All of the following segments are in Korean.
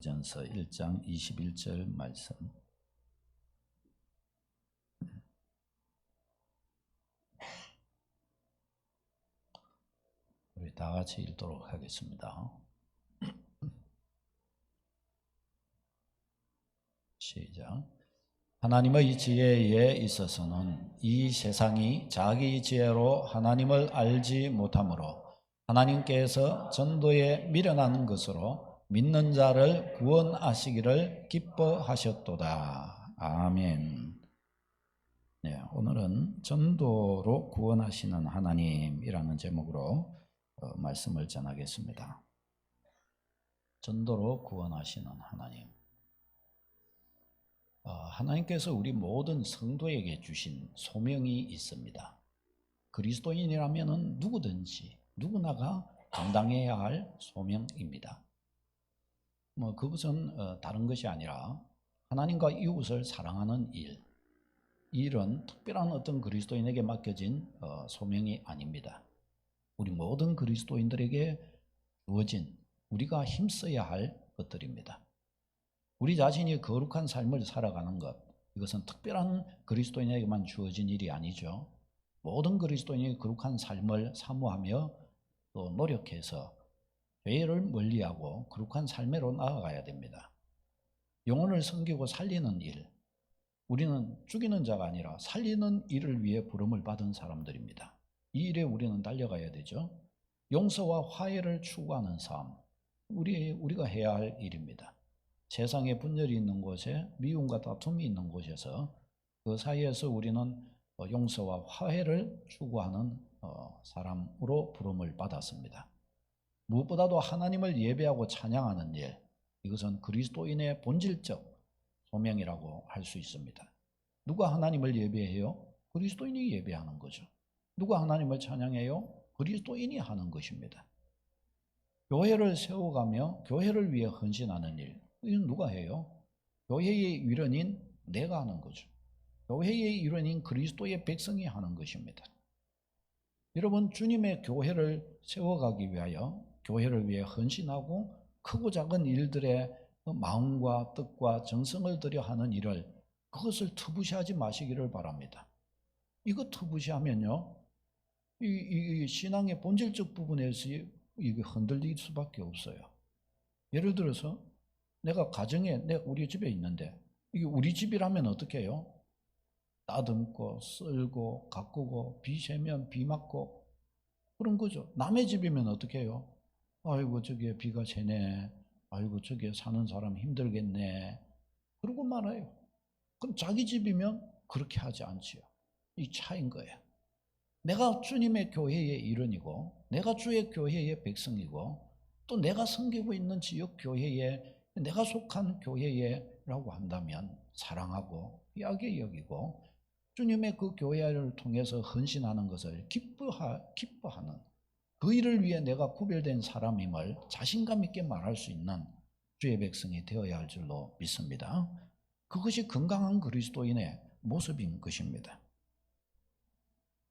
전서 1장 21절 말씀. 우리 다 같이 읽도록 하겠습니다. 시작. 하나님의 지혜에 있어서는 이 세상이 자기 지혜로 하나님을 알지 못하므로 하나님께서 전도에 미련한 것으로 믿는 자를 구원하시기를 기뻐하셨도다. 아멘. 네, 오늘은 전도로 구원하시는 하나님이라는 제목으로 말씀을 전하겠습니다. 전도로 구원하시는 하나님. 하나님께서 우리 모든 성도에게 주신 소명이 있습니다. 그리스도인이라면 누구든지 누구나가 감당해야 할 소명입니다. 그것은 다른 것이 아니라 하나님과 이웃을 사랑하는 일은 특별한 어떤 그리스도인에게 맡겨진 소명이 아닙니다. 우리 모든 그리스도인들에게 주어진 우리가 힘써야 할 것들입니다. 우리 자신이 거룩한 삶을 살아가는 것, 이것은 특별한 그리스도인에게만 주어진 일이 아니죠. 모든 그리스도인이 거룩한 삶을 사모하며 또 노력해서 죄를 멀리하고 거룩한 삶으로 나아가야 됩니다. 영혼을 섬기고 살리는 일, 우리는 죽이는 자가 아니라 살리는 일을 위해 부름을 받은 사람들입니다. 이 일에 우리는 달려가야 되죠. 용서와 화해를 추구하는 삶, 우리가 해야 할 일입니다. 세상에 분열이 있는 곳에 미움과 다툼이 있는 곳에서 그 사이에서 우리는 용서와 화해를 추구하는 사람으로 부름을 받았습니다. 무엇보다도 하나님을 예배하고 찬양하는 일, 이것은 그리스도인의 본질적 소명이라고 할 수 있습니다. 누가 하나님을 예배해요? 그리스도인이 예배하는 거죠. 누가 하나님을 찬양해요? 그리스도인이 하는 것입니다. 교회를 세워가며 교회를 위해 헌신하는 일, 이건 누가 해요? 교회의 일원인 내가 하는 거죠. 교회의 일원인 그리스도의 백성이 하는 것입니다. 여러분, 주님의 교회를 세워가기 위하여 교회를 위해 헌신하고 크고 작은 일들에 마음과 뜻과 정성을 들여 하는 일을, 그것을 터부시하지 마시기를 바랍니다. 이거 터부시하면요, 이 신앙의 본질적 부분에서 이게 흔들릴 수밖에 없어요. 예를 들어서 내가 가정에 우리 집에 있는데 이게 우리 집이라면 어떻게 해요? 따듬고 쓸고 가꾸고 비 새면 비 맞고 그런 거죠. 남의 집이면 어떻게 해요? 아이고 저기에 비가 새네, 아이고 저기에 사는 사람 힘들겠네, 그러고 말아요. 그럼 자기 집이면 그렇게 하지 않지요. 이 차이인 거예요. 내가 주님의 교회의 일원이고 내가 주의 교회의 백성이고 또 내가 섬기고 있는 지역 교회에, 내가 속한 교회에라고 한다면 사랑하고 귀하게 여기고 주님의 그 교회를 통해서 헌신하는 것을 기뻐하는 그 일을 위해 내가 구별된 사람임을 자신감 있게 말할 수 있는 주의 백성이 되어야 할 줄로 믿습니다. 그것이 건강한 그리스도인의 모습인 것입니다.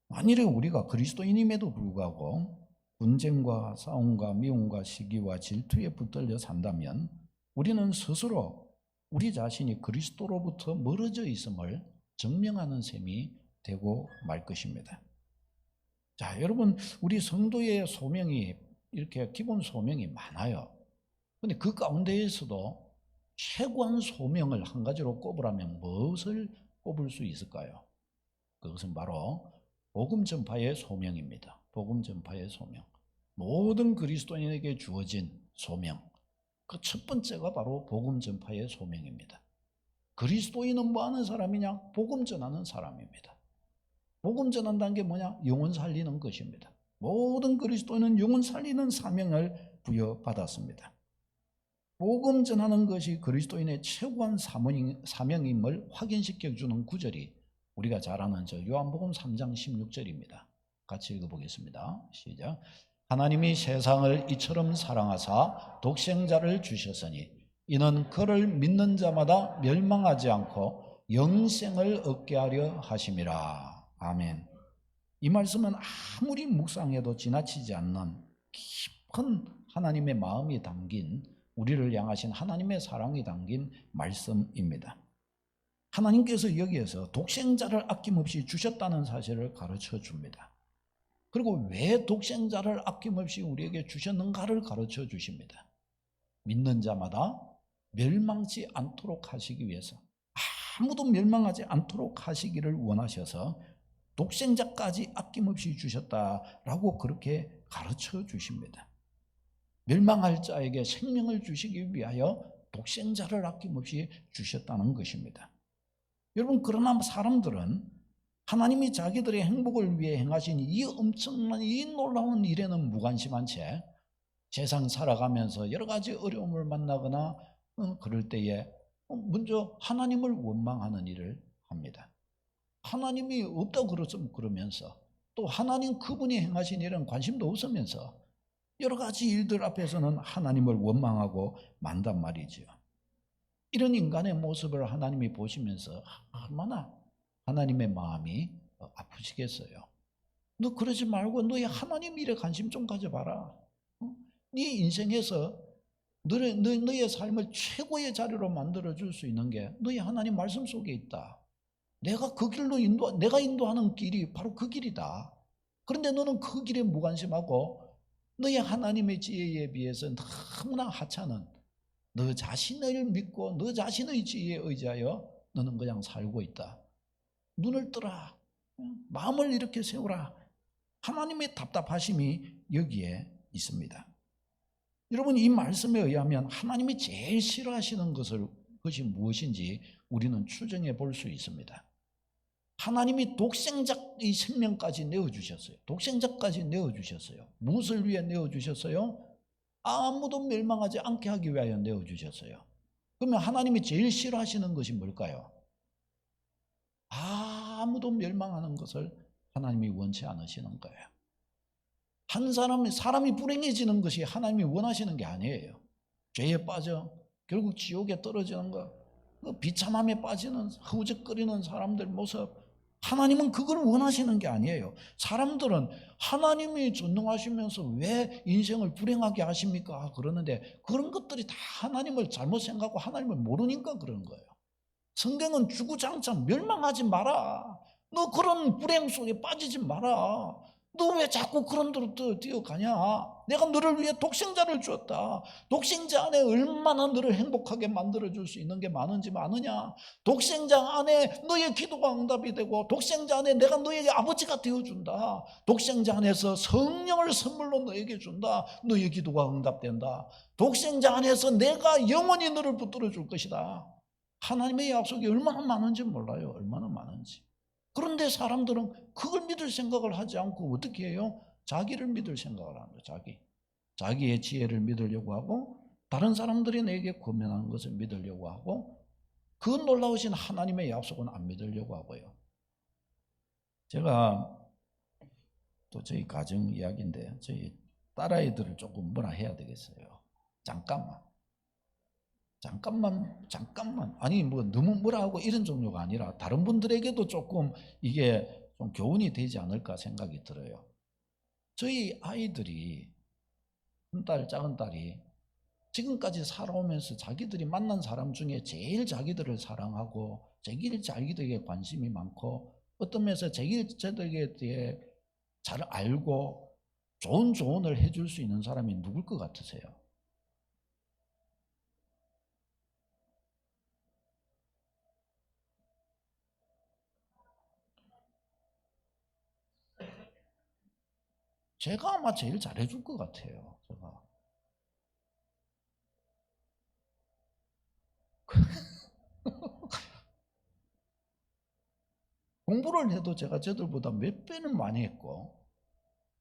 만일에 우리가 그리스도인임에도 불구하고 분쟁과 싸움과 미움과 시기와 질투에 붙들려 산다면 우리는 스스로 우리 자신이 그리스도로부터 멀어져 있음을 증명하는 셈이 되고 말 것입니다. 자, 여러분, 우리 성도의 소명이 이렇게 기본 소명이 많아요. 그런데 그 가운데에서도 최고한 소명을 한 가지로 꼽으라면 무엇을 꼽을 수 있을까요? 그것은 바로 복음 전파의 소명입니다. 복음 전파의 소명. 모든 그리스도인에게 주어진 소명. 그 첫 번째가 바로 복음 전파의 소명입니다. 그리스도인은 뭐 하는 사람이냐? 복음 전하는 사람입니다. 복음 전한다는 게 뭐냐? 영혼 살리는 것입니다. 모든 그리스도인은 영혼 살리는 사명을 부여받았습니다. 복음 전하는 것이 그리스도인의 최고한 사명임을 확인시켜주는 구절이 우리가 잘 아는 요한복음 3장 16절입니다. 같이 읽어보겠습니다. 시작. 하나님이 세상을 이처럼 사랑하사 독생자를 주셨으니 이는 그를 믿는 자마다 멸망하지 않고 영생을 얻게 하려 하심이라. 아멘. 이 말씀은 아무리 묵상해도 지나치지 않는 깊은 하나님의 마음이 담긴 우리를 향하신 하나님의 사랑이 담긴 말씀입니다. 하나님께서 여기에서 독생자를 아낌없이 주셨다는 사실을 가르쳐 줍니다. 그리고 왜 독생자를 아낌없이 우리에게 주셨는가를 가르쳐 주십니다. 믿는 자마다 멸망치 않도록 하시기 위해서, 아무도 멸망하지 않도록 하시기를 원하셔서 독생자까지 아낌없이 주셨다라고 그렇게 가르쳐 주십니다. 멸망할 자에게 생명을 주시기 위하여 독생자를 아낌없이 주셨다는 것입니다. 여러분, 그러나 사람들은 하나님이 자기들의 행복을 위해 행하신 이 엄청난 이 놀라운 일에는 무관심한 채 세상 살아가면서 여러 가지 어려움을 만나거나 그럴 때에 먼저 하나님을 원망하는 일을 합니다. 하나님이 없다고 그러면서 또 하나님 그분이 행하신 일은 관심도 없으면서 여러 가지 일들 앞에서는 하나님을 원망하고 만단 말이죠. 이런 인간의 모습을 하나님이 보시면서 얼마나 하나님의 마음이 아프시겠어요. 너 그러지 말고 너의 하나님 일에 관심 좀 가져봐라. 네 인생에서 너의 삶을 최고의 자리로 만들어줄 수 있는 게 너의 하나님 말씀 속에 있다. 내가 그 길로 내가 인도하는 길이 바로 그 길이다. 그런데 너는 그 길에 무관심하고 너의 하나님의 지혜에 비해서 너무나 하찮은 너 자신을 믿고 너 자신의 지혜에 의지하여 너는 그냥 살고 있다. 눈을 뜨라. 마음을 이렇게 세우라. 하나님의 답답하심이 여기에 있습니다. 여러분, 이 말씀에 의하면 하나님이 제일 싫어하시는 것이 무엇인지 우리는 추정해 볼 수 있습니다. 하나님이 독생자의 생명까지 내어주셨어요. 독생자까지 내어주셨어요. 무엇을 위해 내어주셨어요? 아무도 멸망하지 않게 하기 위하여 내어주셨어요. 그러면 하나님이 제일 싫어하시는 것이 뭘까요? 아무도 멸망하는 것을 하나님이 원치 않으시는 거예요. 사람이 불행해지는 것이 하나님이 원하시는 게 아니에요. 죄에 빠져 결국 지옥에 떨어지는 것, 비참함에 빠지는 허우적거리는 사람들 모습, 하나님은 그걸 원하시는 게 아니에요. 사람들은 하나님이 전능하시면서 왜 인생을 불행하게 하십니까? 그러는데 그런 것들이 다 하나님을 잘못 생각하고 하나님을 모르니까 그런 거예요. 성경은 주구장창 멸망하지 마라. 너 그런 불행 속에 빠지지 마라. 너 왜 자꾸 그런 데로 뛰어가냐? 내가 너를 위해 독생자를 주었다. 독생자 안에 얼마나 너를 행복하게 만들어줄 수 있는 게 많은지 아느냐? 독생자 안에 너의 기도가 응답이 되고 독생자 안에 내가 너에게 아버지가 되어준다. 독생자 안에서 성령을 선물로 너에게 준다. 너의 기도가 응답된다. 독생자 안에서 내가 영원히 너를 붙들어 줄 것이다. 하나님의 약속이 얼마나 많은지 몰라요. 얼마나 많은지. 그런데 사람들은 그걸 믿을 생각을 하지 않고 어떻게 해요? 자기를 믿을 생각을 합니다. 자기의 지혜를 믿으려고 하고 다른 사람들이 내게 권면하는 것을 믿으려고 하고 그 놀라우신 하나님의 약속은 안 믿으려고 하고요. 제가 또 저희 가정 이야기인데 저희 딸아이들을 조금 뭐라 해야 되겠어요. 잠깐만. 아니, 뭐, 너무 뭐라 하고 이런 종류가 아니라 다른 분들에게도 조금 이게 좀 교훈이 되지 않을까 생각이 들어요. 저희 아이들이, 작은 딸이 지금까지 살아오면서 자기들이 만난 사람 중에 제일 자기들을 사랑하고 제일 자기들에게 관심이 많고 어떤 면에서 자기들에 대해 잘 알고 좋은 조언을 해줄 수 있는 사람이 누굴 것 같으세요? 제가 아마 제일 잘해줄 것 같아요. 제가. 공부를 해도 제가 저들보다 몇 배는 많이 했고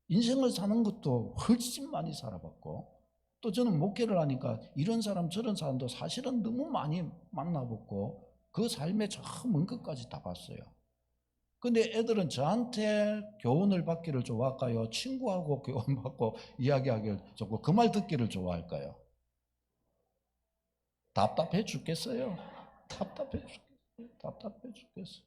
인생을 사는 것도 훨씬 많이 살아봤고 또 저는 목회를 하니까 이런 사람 저런 사람도 사실은 너무 많이 만나봤고 그 삶의 저 먼 끝까지 다 봤어요. 근데 애들은 저한테 교훈을 받기를 좋아할까요? 친구하고 교훈받고 이야기하기를 좋고 그 말 듣기를 좋아할까요? 답답해 죽겠어요. 답답해 죽겠어요.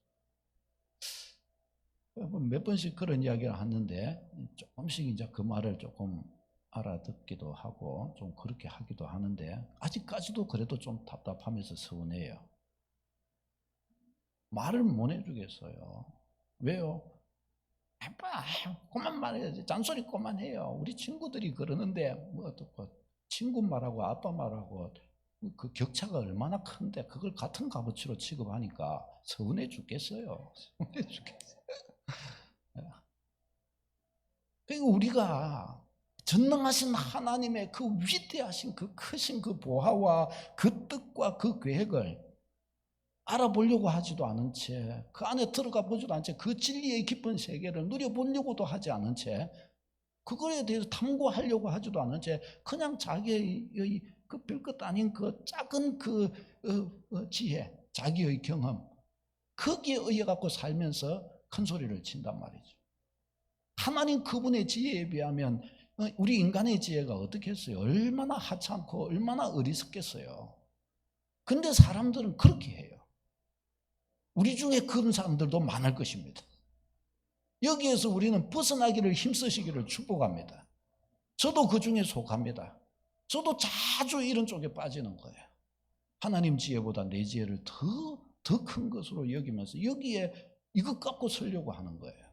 몇 번씩 그런 이야기를 하는데 조금씩 이제 그 말을 조금 알아듣기도 하고 좀 그렇게 하기도 하는데 아직까지도 그래도 좀 답답하면서 서운해요. 말을 못 해주겠어요. 왜요? 아빠, 그만 말해야지. 잔소리 그만해요. 우리 친구들이 그러는데 뭐 어떻고 친구 말하고 아빠 말하고 그 격차가 얼마나 큰데 그걸 같은 값어치로 취급하니까 서운해 죽겠어요. 서운해 죽겠어요. 그리고 우리가 전능하신 하나님의 그 위대하신 그 크신 그 보화와 그 뜻과 그 계획을 알아보려고 하지도 않은 채, 그 안에 들어가 보지도 않은 채, 그 진리의 깊은 세계를 누려보려고도 하지 않은 채, 그거에 대해서 탐구하려고 하지도 않은 채, 그냥 자기의 그 별것 아닌 그 작은 그 지혜, 자기의 경험, 거기에 의해 갖고 살면서 큰 소리를 친단 말이죠. 하나님 그분의 지혜에 비하면 우리 인간의 지혜가 어떻겠어요? 얼마나 하찮고 얼마나 어리석겠어요. 근데 사람들은 그렇게 해요. 우리 중에 그런 사람들도 많을 것입니다. 여기에서 우리는 벗어나기를 힘쓰시기를 축복합니다. 저도 그 중에 속합니다. 저도 자주 이런 쪽에 빠지는 거예요. 하나님 지혜보다 내 지혜를 더 큰 것으로 여기면서 여기에 이것 갖고 서려고 하는 거예요.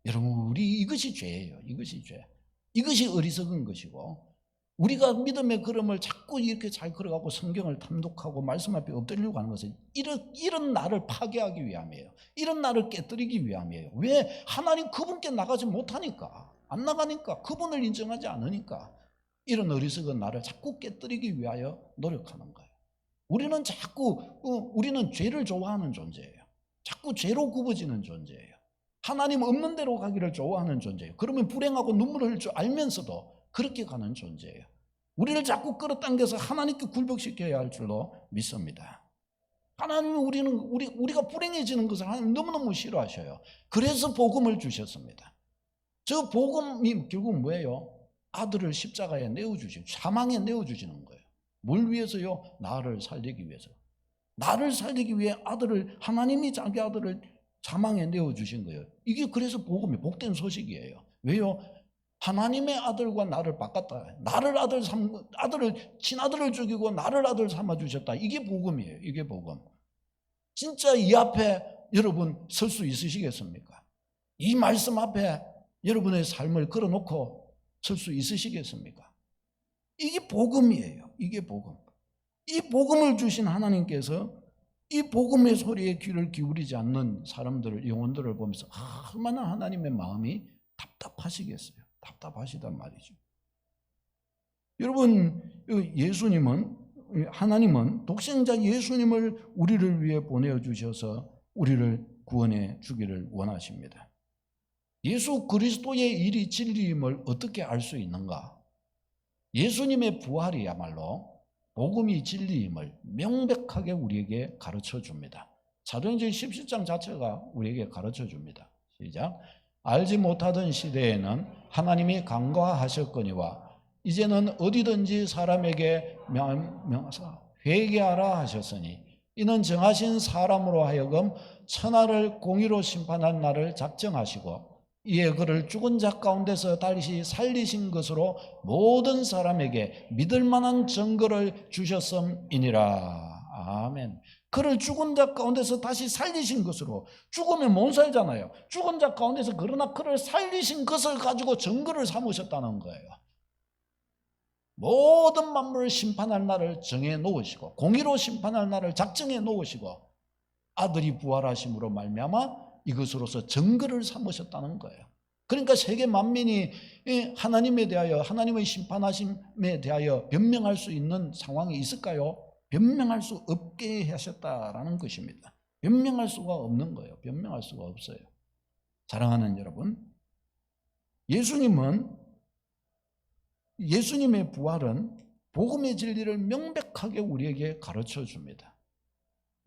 여러분, 우리 이것이 죄예요. 이것이 죄. 이것이 어리석은 것이고, 우리가 믿음의 걸음을 자꾸 이렇게 잘 걸어가고 성경을 탐독하고 말씀 앞에 엎드리려고 하는 것은 이런 나를 파괴하기 위함이에요. 이런 나를 깨뜨리기 위함이에요. 왜? 하나님 그분께 나가지 못하니까, 안 나가니까, 그분을 인정하지 않으니까 이런 어리석은 나를 자꾸 깨뜨리기 위하여 노력하는 거예요. 우리는 우리는 죄를 좋아하는 존재예요. 자꾸 죄로 굽어지는 존재예요. 하나님 없는 대로 가기를 좋아하는 존재예요. 그러면 불행하고 눈물을 흘릴 줄 알면서도 그렇게 가는 존재예요. 우리를 자꾸 끌어당겨서 하나님께 굴복시켜야 할 줄로 믿습니다. 하나님은 우리가 불행해지는 것을 하나님 너무너무 싫어하셔요. 그래서 복음을 주셨습니다. 저 복음이 결국 뭐예요? 아들을 십자가에 내어주시는, 사망에 내어주시는 거예요. 뭘 위해서요? 나를 살리기 위해서. 나를 살리기 위해 하나님이 자기 아들을 사망에 내어주신 거예요. 이게 그래서 복음이 복된 소식이에요. 왜요? 하나님의 아들과 나를 바꿨다. 나를 친아들을 죽이고 나를 아들 삼아 주셨다. 이게 복음이에요. 이게 복음. 진짜 이 앞에 여러분 설 수 있으시겠습니까? 이 말씀 앞에 여러분의 삶을 걸어놓고 설 수 있으시겠습니까? 이게 복음이에요. 이게 복음. 이 복음을 주신 하나님께서 이 복음의 소리에 귀를 기울이지 않는 사람들을, 영혼들을 보면서 얼마나 하나님의 마음이 답답하시겠어요. 답답하시단 말이죠. 여러분, 하나님은 독생자 예수님을 우리를 위해 보내주셔서 우리를 구원해 주기를 원하십니다. 예수 그리스도의 일이 진리임을 어떻게 알 수 있는가? 예수님의 부활이야말로 복음이 진리임을 명백하게 우리에게 가르쳐 줍니다. 사도행전 17장 자체가 우리에게 가르쳐 줍니다. 시작. 알지 못하던 시대에는 하나님이 간과하셨거니와 이제는 어디든지 사람에게 명하사 회개하라 하셨으니 이는 정하신 사람으로 하여금 천하를 공의로 심판할 날을 작정하시고 이에 그를 죽은 자 가운데서 다시 살리신 것으로 모든 사람에게 믿을 만한 증거를 주셨음이니라. 아멘. 그를 죽은 자 가운데서 다시 살리신 것으로, 죽으면 못 살잖아요. 죽은 자 가운데서 그러나 그를 살리신 것을 가지고 증거를 삼으셨다는 거예요. 모든 만물을 심판할 날을 정해 놓으시고 공의로 심판할 날을 작정해 놓으시고 아들이 부활하심으로 말미암아 이것으로서 증거를 삼으셨다는 거예요. 그러니까 세계 만민이 하나님에 대하여, 하나님의 심판하심에 대하여 변명할 수 있는 상황이 있을까요? 변명할 수 없게 하셨다라는 것입니다. 변명할 수가 없는 거예요. 변명할 수가 없어요. 사랑하는 여러분, 예수님의 부활은 복음의 진리를 명백하게 우리에게 가르쳐 줍니다.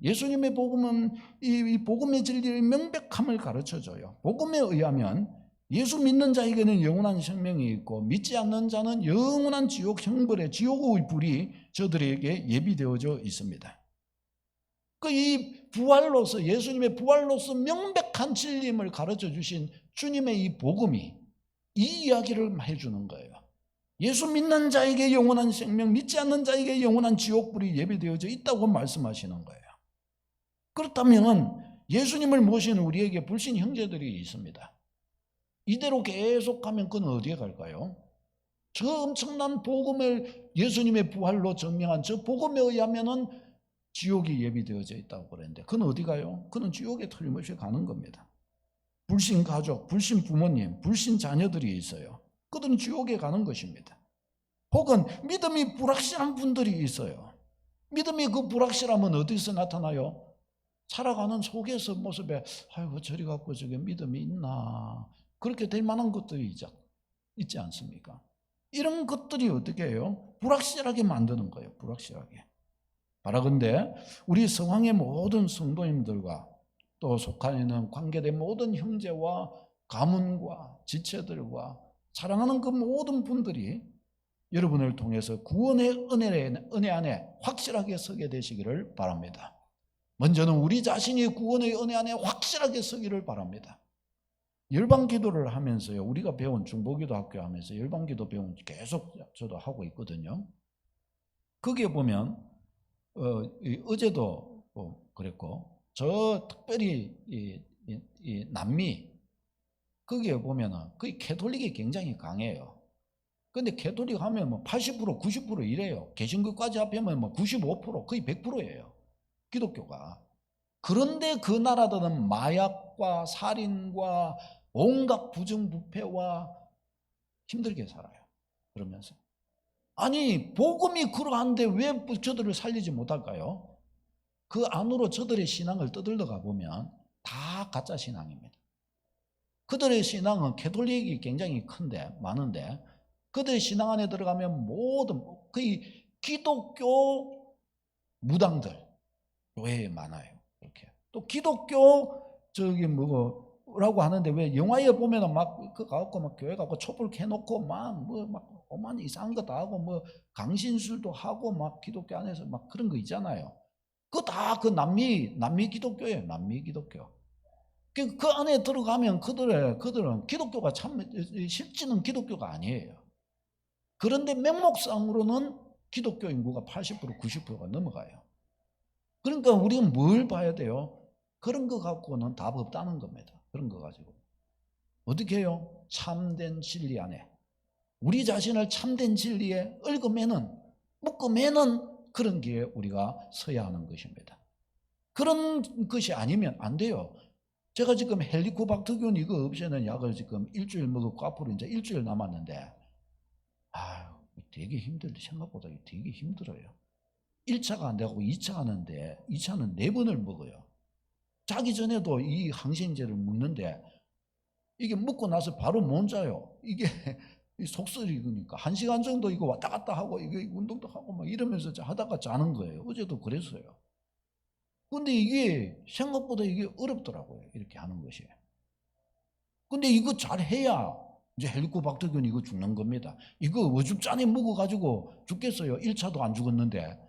예수님의 복음은 이 복음의 진리의 명백함을 가르쳐줘요. 복음에 의하면 예수 믿는 자에게는 영원한 생명이 있고 믿지 않는 자는 영원한 지옥 형벌의 지옥의 불이 저들에게 예비되어져 있습니다. 이 부활로서, 예수님의 부활로서 명백한 진리임을 가르쳐 주신 주님의 이 복음이 이 이야기를 해주는 거예요. 예수 믿는 자에게 영원한 생명, 믿지 않는 자에게 영원한 지옥불이 예비되어져 있다고 말씀하시는 거예요. 그렇다면 예수님을 모시는 우리에게 불신 형제들이 있습니다. 이대로 계속하면 그는 어디에 갈까요? 저 엄청난 복음을 예수님의 부활로 증명한 저 복음에 의하면은 지옥이 예비되어져 있다고 그랬는데 그는 어디 가요? 그는 지옥에 틀림없이 가는 겁니다. 불신 가족, 불신 부모님, 불신 자녀들이 있어요. 그들은 지옥에 가는 것입니다. 혹은 믿음이 불확실한 분들이 있어요. 믿음이 그 불확실함은 어디서 나타나요? 살아가는 속에서 모습에 아이고 저리 갖고 저게 믿음이 있나 그렇게 될 만한 것들이 있지 않습니까? 이런 것들이 어떻게 해요? 불확실하게 만드는 거예요. 불확실하게. 바라건대 우리 성황의 모든 성도님들과 또 속한 있는 관계된 모든 형제와 가문과 지체들과 사랑하는 그 모든 분들이 여러분을 통해서 구원의 은혜 안에 확실하게 서게 되시기를 바랍니다. 먼저는 우리 자신이 구원의 은혜 안에 확실하게 서기를 바랍니다. 열방기도를 하면서요, 우리가 배운 중보기도 학교 하면서 열방기도 배운 계속 저도 하고 있거든요. 거기에 보면 어제도 그랬고 저 특별히 이 남미 거기에 보면은 거의 캐톨릭이 굉장히 강해요. 근데 캐톨릭 하면 뭐 80% 90% 이래요. 개신교까지 합하면 뭐 95% 거의 100%예요. 기독교가. 그런데 그 나라들은 마약과 살인과 온갖 부정부패와 힘들게 살아요. 그러면서 아니 복음이 그러한데 왜 저들을 살리지 못할까요? 그 안으로 저들의 신앙을 떠들러가 보면 다 가짜 신앙입니다. 그들의 신앙은 캐톨릭이 굉장히 큰데 많은데 그들의 신앙 안에 들어가면 모든 거의 기독교 무당들 교회에 많아요. 이렇게 또 기독교 저기 뭐라고 하는데 왜 영화에 보면은 막 그 가고 막 교회 가고 촛불 켜놓고 막 오만 이상한 거 다 하고 뭐 강신술도 하고 막 기독교 안에서 막 그런 거 있잖아요. 그거 다 그 남미 기독교예요. 남미 기독교. 그 안에 들어가면 그들은 기독교가 참 실제는 기독교가 아니에요. 그런데 명목상으로는 기독교 인구가 80% 90%가 넘어가요. 그러니까 우리는 뭘 봐야 돼요? 그런 거 갖고는 답 없다는 겁니다. 그런 거 가지고. 어떻게 해요? 참된 진리 안에. 우리 자신을 참된 진리에 묶으면은 그런 길에 우리가 서야 하는 것입니다. 그런 것이 아니면 안 돼요. 제가 지금 헬리코박터균 이거 없애는 약을 지금 일주일 먹었고 앞으로 이제 일주일 남았는데 되게 생각보다 되게 힘들어요. 1차가 안 되고 2차 하는데 2차는 4번을 먹어요. 자기 전에도 이 항생제를 먹는데 이게 먹고 나서 바로 못 자요. 이게 속쓰리니까 1시간 정도 이거 왔다 갔다 하고 이거 운동도 하고 막 이러면서 하다가 자는 거예요. 어제도 그랬어요. 근데 이게 생각보다 이게 어렵더라고요. 이렇게 하는 것이. 근데 이거 잘 해야 이제 헬리코박터균 이거 죽는 겁니다. 이거 어줍잖이 먹어가지고 죽겠어요. 1차도 안 죽었는데.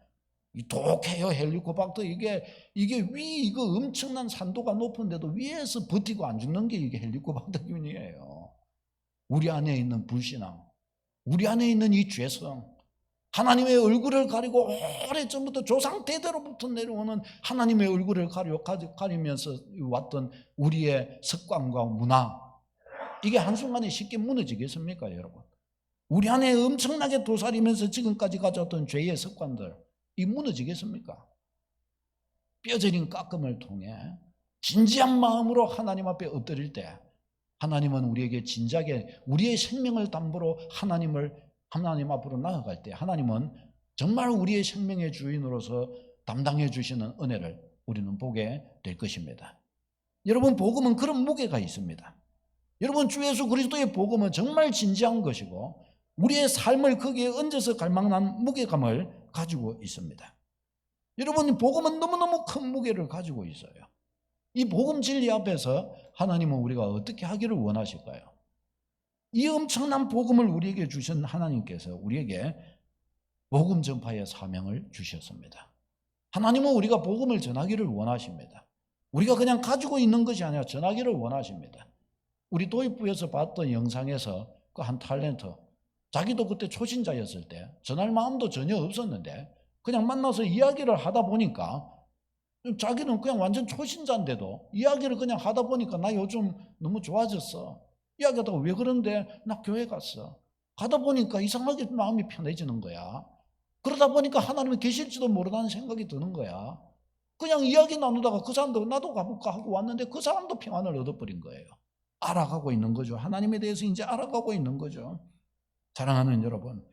독해요. 헬리코박터 이게 이거 엄청난 산도가 높은데도 위에서 버티고 안 죽는 게 이게 헬리코박터균이에요. 우리 안에 있는 불신앙, 우리 안에 있는 이 죄성, 하나님의 얼굴을 가리고 오래전부터 조상 대대로부터 내려오는 하나님의 얼굴을 가리면서 왔던 우리의 습관과 문화, 이게 한순간에 쉽게 무너지겠습니까, 여러분? 우리 안에 엄청나게 도사리면서 지금까지 가져왔던 죄의 습관들, 이 무너지겠습니까? 뼈저린 깎음을 통해 진지한 마음으로 하나님 앞에 엎드릴 때 하나님은 우리에게 진작에 우리의 생명을 담보로 하나님 앞으로 나아갈 때 하나님은 정말 우리의 생명의 주인으로서 담당해 주시는 은혜를 우리는 보게 될 것입니다. 여러분, 복음은 그런 무게가 있습니다. 여러분, 주 예수 그리스도의 복음은 정말 진지한 것이고 우리의 삶을 거기에 얹어서 갈망한 무게감을 가지고 있습니다. 여러분, 복음은 너무너무 큰 무게를 가지고 있어요. 이 복음 진리 앞에서 하나님은 우리가 어떻게 하기를 원하실까요? 이 엄청난 복음을 우리에게 주신 하나님께서 우리에게 복음 전파의 사명을 주셨습니다. 하나님은 우리가 복음을 전하기를 원하십니다. 우리가 그냥 가지고 있는 것이 아니라 전하기를 원하십니다. 우리 도입부에서 봤던 영상에서 그 한 탤런트, 자기도 그때 초신자였을 때 전할 마음도 전혀 없었는데 그냥 만나서 이야기를 하다 보니까 자기는 그냥 완전 초신자인데도 이야기를 그냥 하다 보니까 나 요즘 너무 좋아졌어. 이야기하다가 왜 그런데? 나 교회 갔어. 가다 보니까 이상하게 마음이 편해지는 거야. 그러다 보니까 하나님이 계실지도 모르다는 생각이 드는 거야. 그냥 이야기 나누다가 그 사람도 나도 가볼까 하고 왔는데 그 사람도 평안을 얻어버린 거예요. 알아가고 있는 거죠. 하나님에 대해서 이제 알아가고 있는 거죠. 사랑하는 여러분,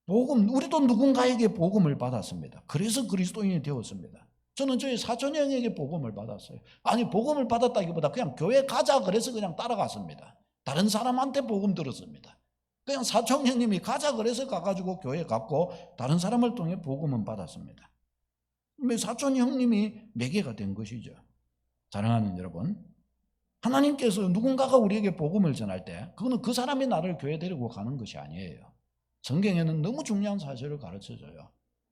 복음, 우리도 누군가에게 복음을 받았습니다. 그래서 그리스도인이 되었습니다. 저는 저희 사촌 형에게 복음을 받았어요. 아니, 복음을 받았다기보다 그냥 교회 가자 그래서 그냥 따라갔습니다. 다른 사람한테 복음 들었습니다. 그냥 사촌 형님이 가자 그래서 가가지고 교회 갔고 다른 사람을 통해 복음은 받았습니다. 사촌 형님이 매개가 된 것이죠. 사랑하는 여러분, 하나님께서 누군가가 우리에게 복음을 전할 때 그거는 그 사람이 나를 교회 데리고 가는 것이 아니에요. 성경에는 너무 중요한 사실을 가르쳐줘요.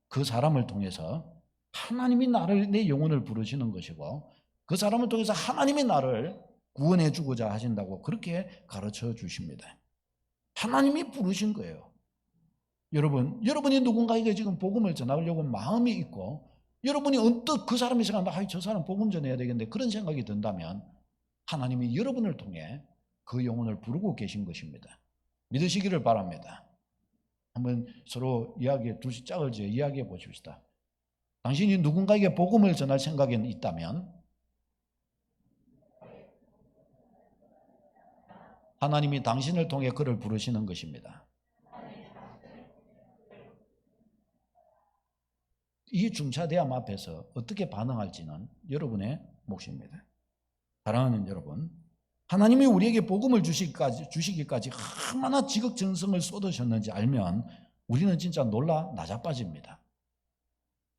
그 사람을 통해서 하나님이 나를, 내 영혼을 부르시는 것이고 그 사람을 통해서 하나님이 나를 구원해 주고자 하신다고 그렇게 가르쳐 주십니다. 하나님이 부르신 거예요. 여러분이 누군가에게 지금 복음을 전하려고 마음이 있고 여러분이 언뜻 그 사람이 생각한다. 저 사람 복음 전해야 되겠는데 그런 생각이 든다면 하나님이 여러분을 통해 그 영혼을 부르고 계신 것입니다. 믿으시기를 바랍니다. 한번 서로 이야기에 둘씩 짝을 지어 이야기해 보십시다. 당신이 누군가에게 복음을 전할 생각이 있다면 하나님이 당신을 통해 그를 부르시는 것입니다. 이 중차대함 앞에서 어떻게 반응할지는 여러분의 몫입니다. 사랑하는 여러분, 하나님이 우리에게 복음을 주시기까지 얼마나 지극정성을 쏟으셨는지 알면 우리는 진짜 놀라 나자빠집니다.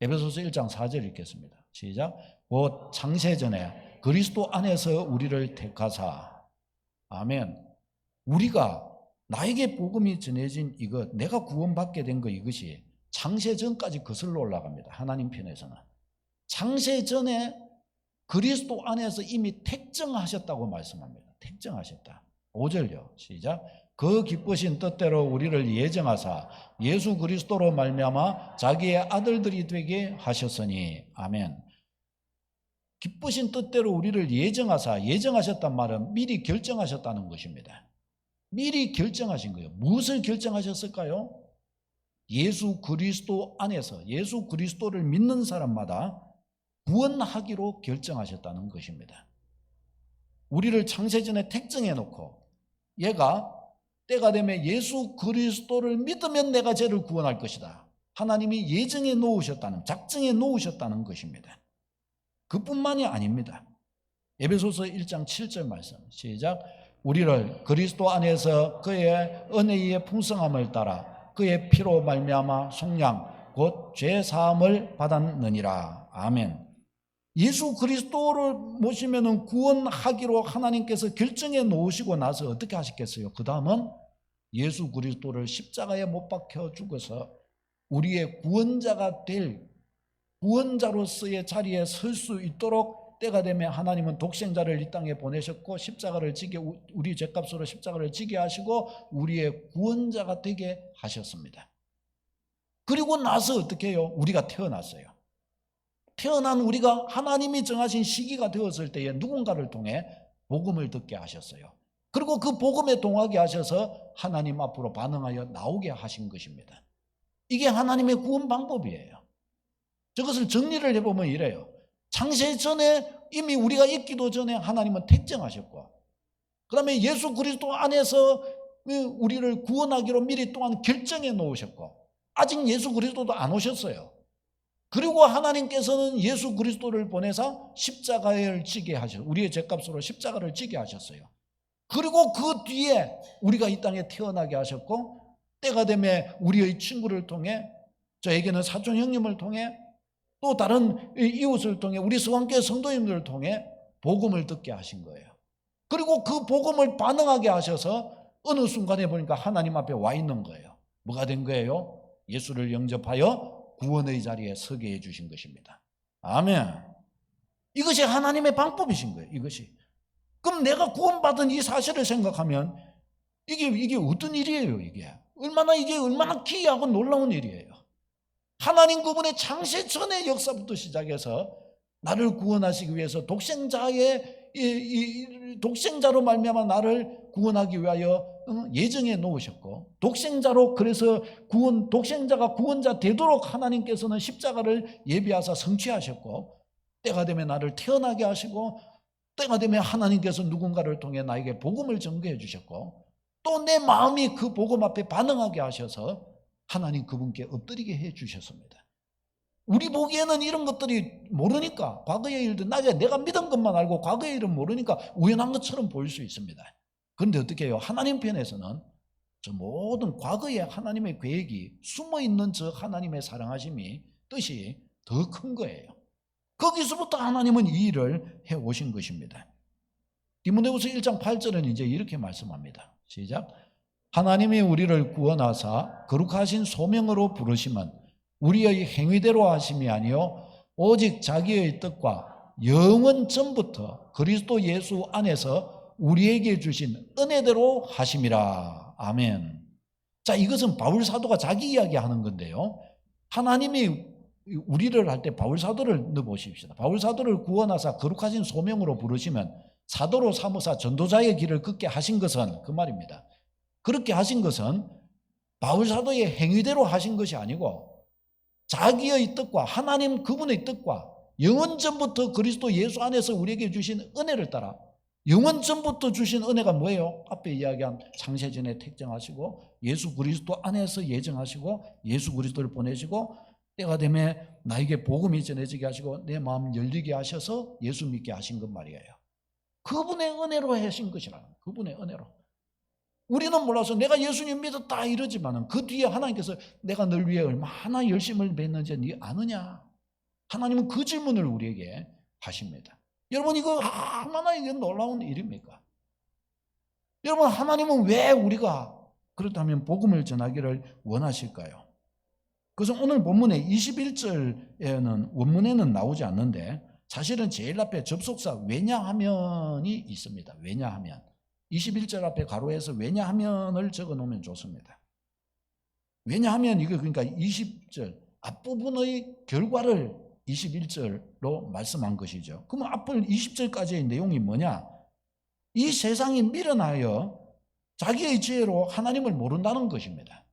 에베소서 1장 4절 읽겠습니다. 시작. 곧 창세전에 그리스도 안에서 우리를 택하사. 아멘. 우리가 나에게 복음이 전해진 이것, 내가 구원받게 된 것, 이것이 창세전까지 거슬러 올라갑니다. 하나님 편에서는. 창세전에 그리스도 안에서 이미 택정하셨다고 말씀합니다. 택정하셨다. 5절요. 시작. 그 기쁘신 뜻대로 우리를 예정하사 예수 그리스도로 말미암아 자기의 아들들이 되게 하셨으니. 아멘. 기쁘신 뜻대로 우리를 예정하사, 예정하셨단 말은 미리 결정하셨다는 것입니다. 미리 결정하신 거예요. 무엇을 결정하셨을까요? 예수 그리스도 안에서, 예수 그리스도를 믿는 사람마다 구원하기로 결정하셨다는 것입니다. 우리를 창세전에 택정해 놓고 얘가 때가 되면 예수 그리스도를 믿으면 내가 쟤를 구원할 것이다. 하나님이 예정해 놓으셨다는, 작정해 놓으셨다는 것입니다. 그뿐만이 아닙니다. 에베소서 1장 7절 말씀 시작. 우리를 그리스도 안에서 그의 은혜의 풍성함을 따라 그의 피로 말미암아 속량 곧 죄 사함을 받았느니라. 아멘. 예수 그리스도를 모시면은 구원하기로 하나님께서 결정해 놓으시고 나서 어떻게 하셨겠어요? 그 다음은 예수 그리스도를 십자가에 못 박혀 죽어서 우리의 구원자가 될, 구원자로서의 자리에 설 수 있도록 때가 되면 하나님은 독생자를 이 땅에 보내셨고 십자가를 지게, 우리 죄값으로 십자가를 지게 하시고 우리의 구원자가 되게 하셨습니다. 그리고 나서 어떻게 해요? 우리가 태어났어요. 태어난 우리가 하나님이 정하신 시기가 되었을 때에 누군가를 통해 복음을 듣게 하셨어요. 그리고 그 복음에 동하게 하셔서 하나님 앞으로 반응하여 나오게 하신 것입니다. 이게 하나님의 구원 방법이에요. 저것을 정리를 해보면 이래요. 창세 전에 이미 우리가 있기도 전에 하나님은 택정하셨고 그 다음에 예수 그리스도 안에서 우리를 구원하기로 미리 동안 결정해 놓으셨고 아직 예수 그리스도도 안 오셨어요. 그리고 하나님께서는 예수 그리스도를 보내서 십자가를 지게 하셨어요. 우리의 죄값으로 십자가를 지게 하셨어요. 그리고 그 뒤에 우리가 이 땅에 태어나게 하셨고 때가 되면 우리의 친구를 통해 저에게는 사촌 형님을 통해 또 다른 이웃을 통해 우리 성황교회 성도님들을 통해 복음을 듣게 하신 거예요. 그리고 그 복음을 반응하게 하셔서 어느 순간에 보니까 하나님 앞에 와 있는 거예요. 뭐가 된 거예요? 예수를 영접하여 구원의 자리에 서게 해주신 것입니다. 아멘. 이것이 하나님의 방법이신 거예요. 이것이. 그럼 내가 구원받은 이 사실을 생각하면 이게 어떤 일이에요? 이게 얼마나 기이하고 놀라운 일이에요. 하나님 그분의 창세 전의 역사부터 시작해서 나를 구원하시기 위해서 독생자로 말미암아 나를 구원하기 위하여 예정해 놓으셨고, 독생자로 그래서 독생자가 구원자 되도록 하나님께서는 십자가를 예비하사 성취하셨고, 때가 되면 나를 태어나게 하시고, 때가 되면 하나님께서 누군가를 통해 나에게 복음을 전개해 주셨고, 또 내 마음이 그 복음 앞에 반응하게 하셔서 하나님 그분께 엎드리게 해 주셨습니다. 우리 보기에는 이런 것들이 모르니까, 과거의 일들, 내가 믿은 것만 알고 과거의 일은 모르니까 우연한 것처럼 보일 수 있습니다. 그런데 어떻게 해요? 하나님 편에서는 저 모든 과거의 하나님의 계획이, 숨어있는 저 하나님의 사랑하심이, 뜻이 더 큰 거예요. 거기서부터 하나님은 이 일을 해오신 것입니다. 디모데후서 1장 8절은 이제 이렇게 말씀합니다. 시작. 하나님이 우리를 구원하사 거룩하신 소명으로 부르심은 우리의 행위대로 하심이 아니요 오직 자기의 뜻과 영원 전부터 그리스도 예수 안에서 우리에게 주신 은혜대로 하심이라. 아멘. 자, 이것은 바울 사도가 자기 이야기하는 건데요, 하나님이 우리를 할 때 바울 사도를 넣어보십시다. 바울 사도를 구원하사 거룩하신 소명으로 부르시면 사도로 삼으사 전도자의 길을 걷게 하신 것은, 그 말입니다. 그렇게 하신 것은 바울 사도의 행위대로 하신 것이 아니고 자기의 뜻과 하나님 그분의 뜻과 영원전부터 그리스도 예수 안에서 우리에게 주신 은혜를 따라, 영원전부터 주신 은혜가 뭐예요? 앞에 이야기한 창세전에 택정하시고 예수 그리스도 안에서 예정하시고 예수 그리스도를 보내시고 때가 되면 나에게 복음이 전해지게 하시고 내 마음 열리게 하셔서 예수 믿게 하신 것 말이에요. 그분의 은혜로 하신 것이라는, 그분의 은혜로. 우리는 몰라서 내가 예수님 믿었다 이러지만은 그 뒤에 하나님께서 내가 널 위해 얼마나 열심을 맺는지 네 아느냐? 하나님은 그 질문을 우리에게 하십니다. 여러분, 이거 얼마나 이게 놀라운 일입니까? 여러분, 하나님은 왜 우리가 그렇다면 복음을 전하기를 원하실까요? 그래서 오늘 본문의 21절에는, 원문에는 나오지 않는데 사실은 제일 앞에 접속사 왜냐하면이 있습니다. 왜냐하면. 21절 앞에 가로에서 왜냐하면을 적어 놓으면 좋습니다. 왜냐하면 이거 그러니까 20절 앞부분의 결과를 21절로 말씀한 것이죠. 그러면 앞을 20절까지의 내용이 뭐냐? 이 세상이 미련하여 자기의 지혜로 하나님을 모른다는 것입니다.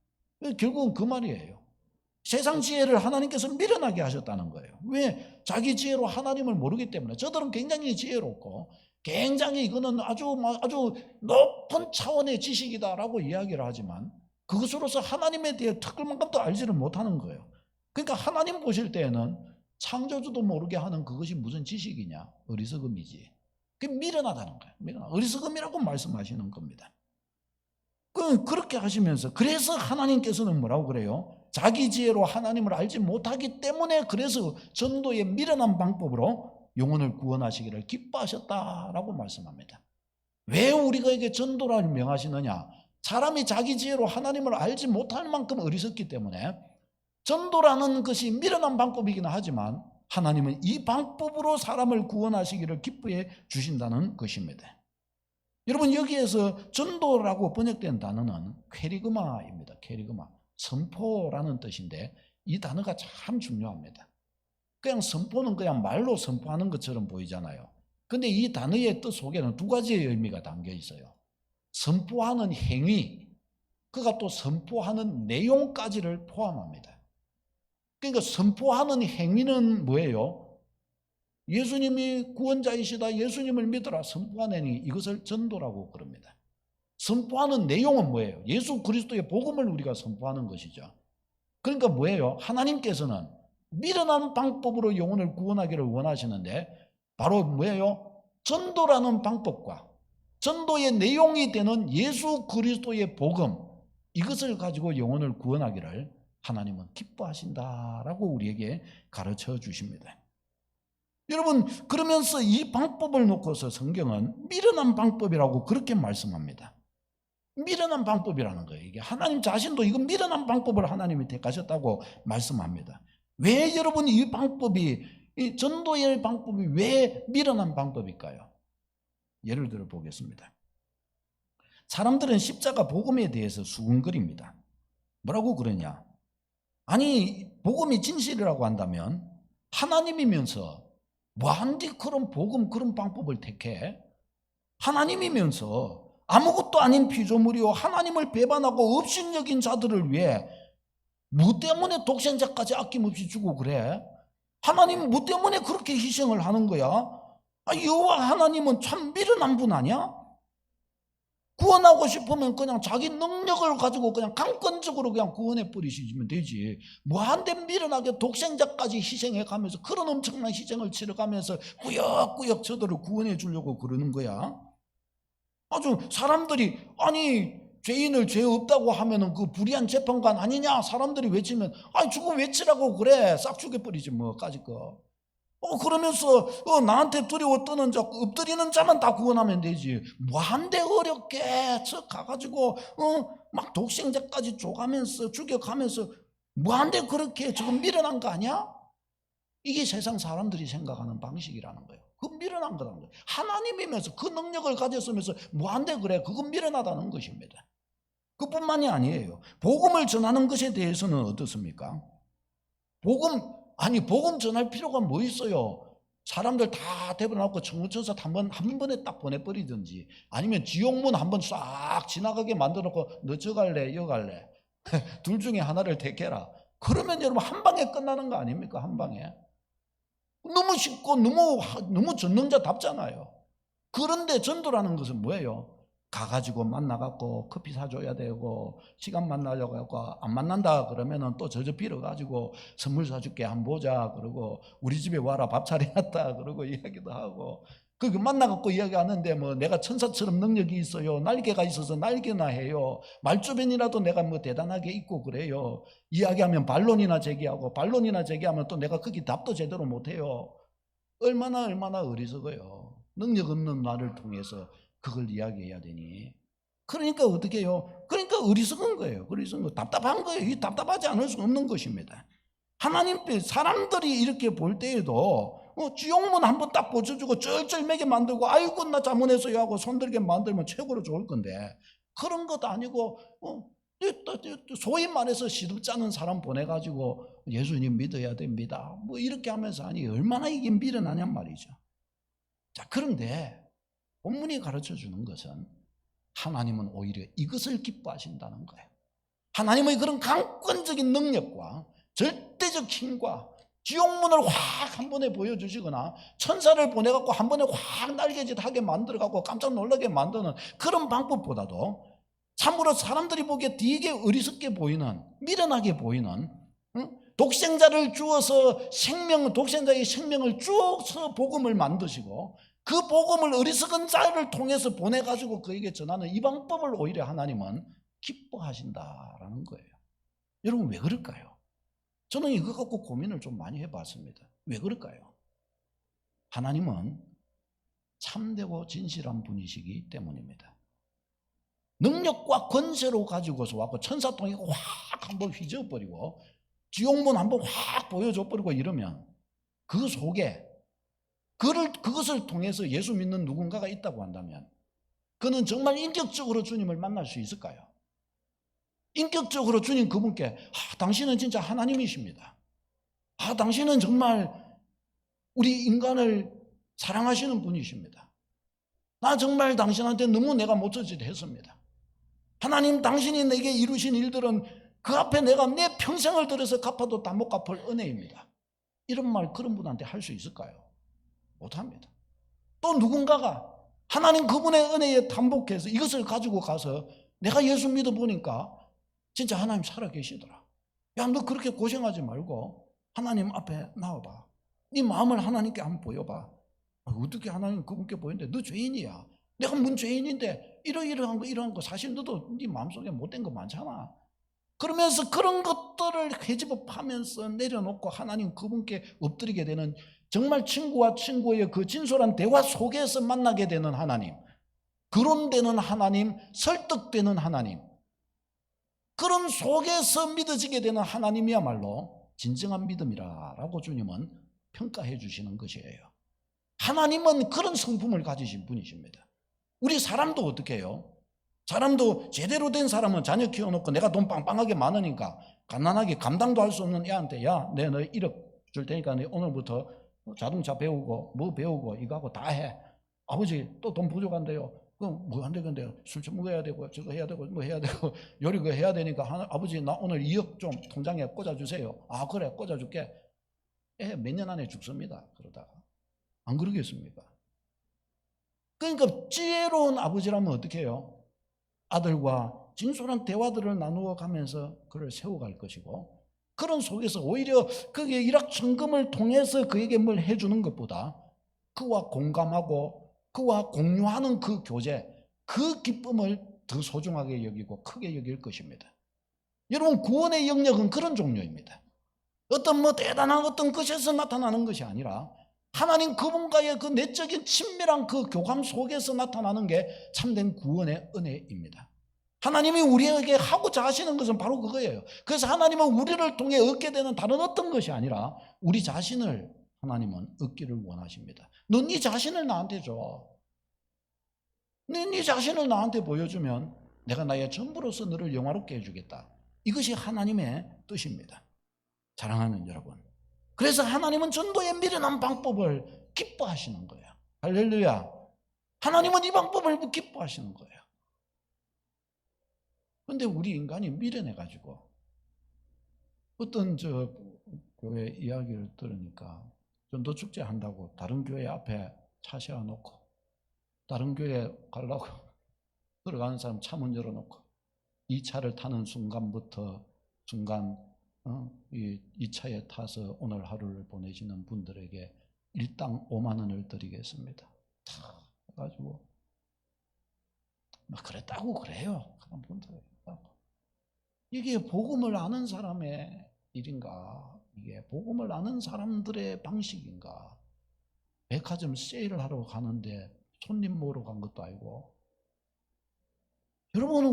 결국은 그 말이에요. 세상 지혜를 하나님께서 미련하게 하셨다는 거예요. 왜? 자기 지혜로 하나님을 모르기 때문에. 저들은 굉장히 지혜롭고 굉장히 이거는 아주 높은 차원의 지식이다라고 이야기를 하지만 그것으로서 하나님에 대해 특별만큼도 알지를 못하는 거예요. 그러니까 하나님 보실 때에는 창조주도 모르게 하는 그것이 무슨 지식이냐? 어리석음이지. 그게 미련하다는 거예요. 어리석음이라고 말씀하시는 겁니다. 그렇게 하시면서, 그래서 하나님께서는 뭐라고 그래요? 자기 지혜로 하나님을 알지 못하기 때문에 그래서 전도의 미련한 방법으로 영혼을 구원하시기를 기뻐하셨다라고 말씀합니다. 왜 우리에게 전도를 명하시느냐? 사람이 자기 지혜로 하나님을 알지 못할 만큼 어리석기 때문에 전도라는 것이 미련한 방법이긴 하지만 하나님은 이 방법으로 사람을 구원하시기를 기뻐해 주신다는 것입니다. 여러분, 여기에서 전도라고 번역된 단어는 퀘리그마입니다. 퀘리그마. 선포라는 뜻인데 이 단어가 참 중요합니다. 그냥 선포는 그냥 말로 선포하는 것처럼 보이잖아요. 근데 이 단어의 뜻 속에는 두 가지의 의미가 담겨 있어요. 선포하는 행위, 그가 또 선포하는 내용까지를 포함합니다. 그러니까 선포하는 행위는 뭐예요? 예수님이 구원자이시다, 예수님을 믿어라, 선포하는 행위, 이것을 전도라고 그럽니다. 선포하는 내용은 뭐예요? 예수 그리스도의 복음을 우리가 선포하는 것이죠. 그러니까 뭐예요? 하나님께서는 미련한 방법으로 영혼을 구원하기를 원하시는데 바로 뭐예요? 전도라는 방법과 전도의 내용이 되는 예수 그리스도의 복음, 이것을 가지고 영혼을 구원하기를 하나님은 기뻐하신다라고 우리에게 가르쳐 주십니다. 여러분, 그러면서 이 방법을 놓고서 성경은 미련한 방법이라고 그렇게 말씀합니다. 미련한 방법이라는 거예요. 이게 하나님 자신도 이건 미련한 방법을 하나님이 택하셨다고 말씀합니다. 왜 여러분 이 방법이, 이 전도의 방법이 왜 미련한 방법일까요? 예를 들어 보겠습니다. 사람들은 십자가 복음에 대해서 수군거립니다. 뭐라고 그러냐? 아니 복음이 진실이라고 한다면 하나님이면서 뭐한디 그런 복음 그런 방법을 택해? 하나님이면서 아무것도 아닌 피조물이요 하나님을 배반하고 업신여긴 자들을 위해 뭐 때문에 독생자까지 아낌없이 주고 그래? 하나님은 뭐 때문에 그렇게 희생을 하는 거야? 여호와 하나님은 참 미련한 분 아니야? 구원하고 싶으면 그냥 자기 능력을 가지고 그냥 강권적으로 그냥 구원해 버리시면 되지. 뭐한데 미련하게 독생자까지 희생해 가면서 그런 엄청난 희생을 치러가면서 꾸역꾸역 저들을 구원해 주려고 그러는 거야. 아주 사람들이 아니 죄인을 죄 없다고 하면은 그 불의한 재판관 아니냐 사람들이 외치면 아니 죽어 외치라고 그래 싹 죽여버리지 뭐까지 거. 그러면서 나한테 두려워 떠는 자 엎드리는 자만 다 구원하면 되지. 뭐한데 어렵게 저 가가지고 막 독생자까지 쪼가면서 죽여가면서 뭐한데 그렇게 지금 미련한 거 아니야? 이게 세상 사람들이 생각하는 방식이라는 거예요. 그건 미련한 거라는 거예요. 하나님이면서 그 능력을 가졌으면서 뭐한데 그래? 그건 미련하다는 것입니다. 그뿐만이 아니에요. 복음을 전하는 것에 대해서는 어떻습니까? 복음 전할 필요가 뭐 있어요? 사람들 다 대변하고 청구천사 한 번에 딱 보내버리든지 아니면 지옥문 한번 싹 지나가게 만들어놓고 너 저 갈래 여 갈래 둘 중에 하나를 택해라. 그러면 여러분 한 방에 끝나는 거 아닙니까? 한 방에. 너무 쉽고 너무 전능자답잖아요. 그런데 전도라는 것은 뭐예요? 가가지고 만나갖고 커피 사줘야 되고 시간 만나려고 하고 안 만난다 그러면은 또 저저 빌어가지고 선물 사줄게 한번 보자 그러고 우리 집에 와라 밥 차려놨다 그러고 이야기도 하고 그 만나갖고 이야기하는데 뭐 내가 천사처럼 능력이 있어요 날개가 있어서 날개나 해요 말주변이라도 내가 뭐 대단하게 있고 그래요 이야기하면 반론이나 제기하면 또 내가 거기 답도 제대로 못해요. 얼마나 어리석어요. 능력 없는 나를 통해서 그걸 이야기해야 되니. 그러니까 어떻게 해요? 그러니까 어리석은 거예요. 답답한 거예요. 이 답답하지 않을 수 없는 것입니다. 하나님께 사람들이 이렇게 볼 때에도 지옥문 한번 딱 보여주고 쩔쩔매게 만들고 아이고 나 잘못했어요 하고 손들게 만들면 최고로 좋을 건데 그런 것도 아니고 소위 말해서 시덥잖은 사람 보내가지고 예수님 믿어야 됩니다 뭐 이렇게 하면서 아니 얼마나 이게 미련하냔 말이죠. 자 그런데 본문이 가르쳐주는 것은 하나님은 오히려 이것을 기뻐하신다는 거예요. 하나님의 그런 강권적인 능력과 절대적 힘과 지옥문을 확 한 번에 보여주시거나 천사를 보내갖고 한 번에 확 날개짓하게 만들어갖고 깜짝 놀라게 만드는 그런 방법보다도 참으로 사람들이 보기에 되게 어리석게 보이는 미련하게 보이는 독생자를 주어서 독생자의 생명을 주어서 복음을 만드시고 그 복음을 어리석은 자를 통해서 보내가지고 그에게 전하는 이 방법을 오히려 하나님은 기뻐하신다라는 거예요. 여러분 왜 그럴까요? 저는 이거 갖고 고민을 좀 많이 해봤습니다. 왜 그럴까요? 하나님은 참되고 진실한 분이시기 때문입니다. 능력과 권세로 가지고서 왔고 천사통이 확 한번 휘저어버리고 지옥문 한번 확 보여줘버리고 이러면 그 속에 그것을 통해서 예수 믿는 누군가가 있다고 한다면 그는 정말 인격적으로 주님을 만날 수 있을까요? 인격적으로 주님 그분께 당신은 진짜 하나님이십니다. 당신은 정말 우리 인간을 사랑하시는 분이십니다. 나 정말 당신한테 너무 내가 못처짓 했습니다. 하나님 당신이 내게 이루신 일들은 그 앞에 내가 내 평생을 들여서 갚아도 다 못 갚을 은혜입니다. 이런 말 그런 분한테 할 수 있을까요? 못합니다. 또 누군가가 하나님 그분의 은혜에 담복해서 이것을 가지고 가서 내가 예수 믿어보니까 진짜 하나님 살아계시더라. 야, 너 그렇게 고생하지 말고 하나님 앞에 나와봐. 네 마음을 하나님께 한번 보여봐. 어떻게 하나님 그분께 보이는데 너 죄인이야. 내가 뭔 죄인인데 이러한 거 사실 너도 네 마음속에 못된 거 많잖아. 그러면서 그런 것들을 헤집어 파면서 내려놓고 하나님 그분께 엎드리게 되는 정말 친구와 친구의 그 진솔한 대화 속에서 만나게 되는 하나님, 거론되는 하나님, 설득되는 하나님, 그런 속에서 믿어지게 되는 하나님이야말로 진정한 믿음이라고 주님은 평가해 주시는 것이에요. 하나님은 그런 성품을 가지신 분이십니다. 우리 사람도 어떻게 해요? 사람도 제대로 된 사람은 자녀 키워놓고 내가 돈 빵빵하게 많으니까 가난하게 감당도 할 수 없는 애한테 야, 내 너 1억 줄 테니까 너 오늘부터 자동차 배우고 뭐 배우고 이거 하고 다 해. 아버지 또 돈 부족한데요. 그럼 뭐 안 되겠는데요. 술 좀 먹어야 되고 저거 해야 되고 뭐 해야 되고 요리 그거 해야 되니까 아버지 나 오늘 2억 좀 통장에 꽂아주세요. 아 그래 꽂아줄게. 몇 년 안에 죽습니다. 그러다가 안 그러겠습니까? 그러니까 지혜로운 아버지라면 어떻게 해요? 아들과 진솔한 대화들을 나누어 가면서 그를 세워갈 것이고 그런 속에서 오히려 그게 일확천금을 통해서 그에게 뭘 해주는 것보다 그와 공감하고 그와 공유하는 그 교제, 그 기쁨을 더 소중하게 여기고 크게 여길 것입니다. 여러분 구원의 영역은 그런 종류입니다. 어떤 뭐 대단한 어떤 것에서 나타나는 것이 아니라 하나님 그분과의 그 내적인 친밀한 그 교감 속에서 나타나는 게 참된 구원의 은혜입니다. 하나님이 우리에게 하고자 하시는 것은 바로 그거예요. 그래서 하나님은 우리를 통해 얻게 되는 다른 어떤 것이 아니라 우리 자신을 하나님은 얻기를 원하십니다. 너 네 자신을 나한테 줘. 네 자신을 나한테 보여주면 내가 나의 전부로서 너를 영화롭게 해주겠다. 이것이 하나님의 뜻입니다. 사랑하는 여러분. 그래서 하나님은 전도에 미련한 방법을 기뻐하시는 거예요. 할렐루야. 하나님은 이 방법을 기뻐하시는 거예요. 그런데 우리 인간이 미련해가지고 어떤 저 교회 이야기를 들으니까 전도 축제 한다고 다른 교회 앞에 차 세워놓고 다른 교회 가려고 들어가는 사람 차 문 열어놓고 이 차를 타는 순간부터 이 차에 타서 오늘 하루를 보내시는 분들에게 일당 5만 원을 드리겠습니다. 다 해가지고 막 그랬다고 그래요. 그런 분들. 이게 복음을 아는 사람의 일인가? 이게 복음을 아는 사람들의 방식인가? 백화점 세일을 하러 가는데 손님 모으러 간 것도 아니고. 여러분은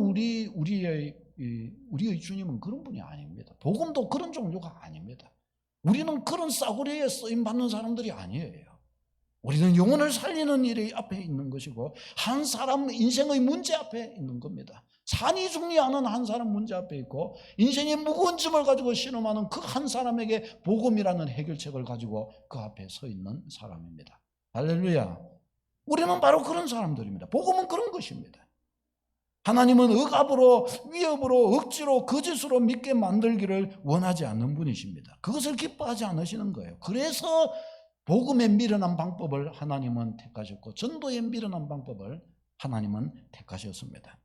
우리의 주님은 그런 분이 아닙니다. 복음도 그런 종류가 아닙니다. 우리는 그런 싸구려에 쓰임 받는 사람들이 아니에요. 우리는 영혼을 살리는 일이 앞에 있는 것이고 한 사람 인생의 문제 앞에 있는 겁니다. 산이 중리하는 한 사람 문제 앞에 있고 인생의 무거운 짐을 가지고 신음하는 그 한 사람에게 복음이라는 해결책을 가지고 그 앞에 서 있는 사람입니다. 할렐루야. 우리는 바로 그런 사람들입니다. 복음은 그런 것입니다. 하나님은 억압으로 위협으로 억지로 거짓으로 믿게 만들기를 원하지 않는 분이십니다. 그것을 기뻐하지 않으시는 거예요. 그래서 복음에 미련한 방법을 하나님은 택하셨고 전도에 미련한 방법을 하나님은 택하셨습니다.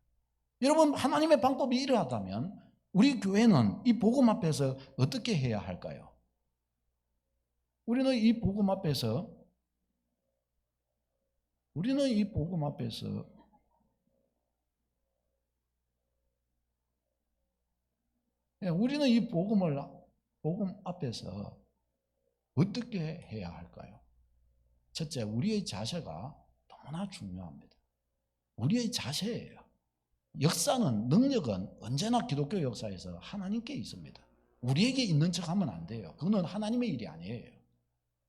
여러분 하나님의 방법이 이러하다면 우리 교회는 이 복음 앞에서 어떻게 해야 할까요? 우리는 이 복음 앞에서 복음 앞에서 어떻게 해야 할까요? 첫째, 우리의 자세가 너무나 중요합니다. 우리의 자세예요. 역사는, 능력은 언제나 기독교 역사에서 하나님께 있습니다. 우리에게 있는 척 하면 안 돼요. 그거는 하나님의 일이 아니에요.